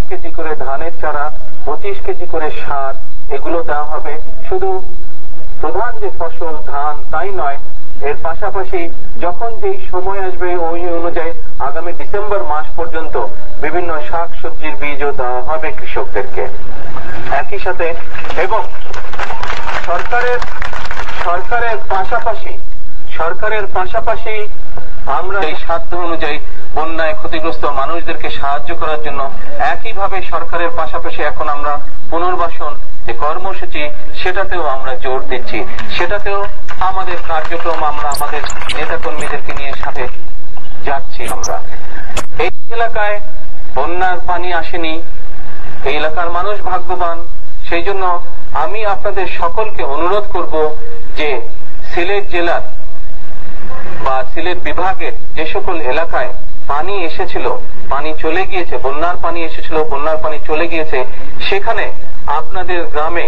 KG করে ধানের চারা, 25 কেজি করে সার, এগুলো দেওয়া হবে। শুধু প্রধান যে ফসল ধান তাই নয়, এর পাশাপাশি যখন যেই সময় আসবে ওই অনুযায়ী আগামী ডিসেম্বর মাস পর্যন্ত বিভিন্ন শাক সবজির বীজও দেওয়া হবে কৃষকদেরকে। একই সাথে এবং সরকারের পাশাপাশি আমরা এই সাধ্য অনুযায়ী বন্যায় ক্ষতিগ্রস্ত মানুষদেরকে সাহায্য করার জন্য একইভাবে সরকারের পাশাপাশি এখন আমরা পুনর্বাসন যে কর্মসূচি সেটাতেও আমরা জোর দিচ্ছি, সেটাতেও আমাদের কার্যক্রম আমরা আমাদের নেতাকর্মীদেরকে নিয়ে সাথে যাচ্ছি। আমরা এই এলাকায় বন্যার পানি আসেনি, এই এলাকার মানুষ ভাগ্যবান। সেই জন্য আমি আপনাদের সকলকে অনুরোধ করব যে সিলেট জেলার বা সিলেট বিভাগের যে সকল এলাকায় পানি এসেছিল, পানি চলে গিয়েছে, বন্যার পানি এসেছিল, বন্যার পানি চলে গিয়েছে, সেখানে আপনাদের গ্রামে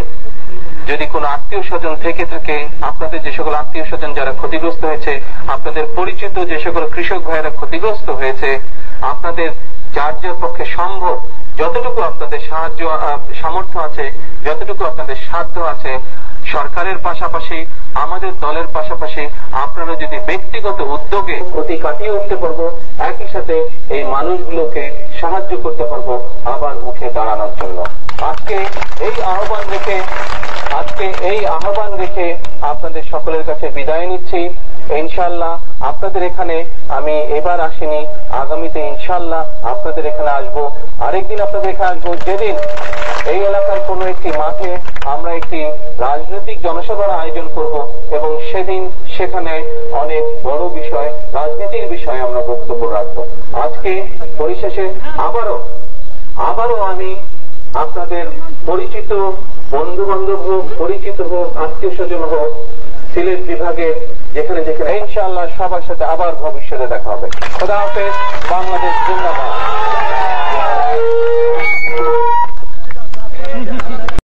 যদি কোনো আত্মীয় স্বজন থেকে থাকে, আপনাদের যে সকল আত্মীয় স্বজন যারা ক্ষতিগ্রস্ত হয়েছে, আপনাদের পরিচিত যে সকল কৃষক ভাইয়েরা ক্ষতিগ্রস্ত হয়েছে, আপনাদের যার যার পক্ষে সম্ভব যতটুকু আপনাদের সাহায্য সামর্থ্য আছে, যতটুকু আপনাদের সাধ্য আছে, সরকারের পাশাপাশি আমাদের দলের পাশাপাশি আপনারা যদি ব্যক্তিগত উদ্যোগে ক্ষতি কাটিয়ে উঠতে পারবো, একই সাথে এই মানুষগুলোকে সাহায্য করতে পারবো আবার উঠে দাঁড়ানোর জন্য। আজকে এই আহ্বান রেখে আপনাদের সকলের কাছে বিদায় নিচ্ছি। ইনশাআল্লাহ আপনাদের এখানে আমি এবার আসিনি, আগামীতে ইনশাআল্লাহ আপনাদের এখানে আসবো। আরেকদিন আপনাদের এখানে আসবো, যেদিন এই এলাকার কোন একটি মাঠে আমরা একটি রাজনৈতিক জনসভার আয়োজন করব এবং সেদিন সেখানে অনেক বড় বিষয়, রাজনীতির বিষয়ে আমরা বক্তব্য রাখবো। আজকে পরিশেষে আবারও আমি আপনাদের পরিচিত বন্ধু বান্ধব হোক, পরিচিত হোক, আত্মীয় স্বজন হোক, সিলেট বিভাগের যেখানে যেখানে ইনশাআল্লাহ সবার সাথে আবার ভবিষ্যতে দেখা হবে। খোদা হাফেজ। বাংলাদেশ জিন্দাবাদ।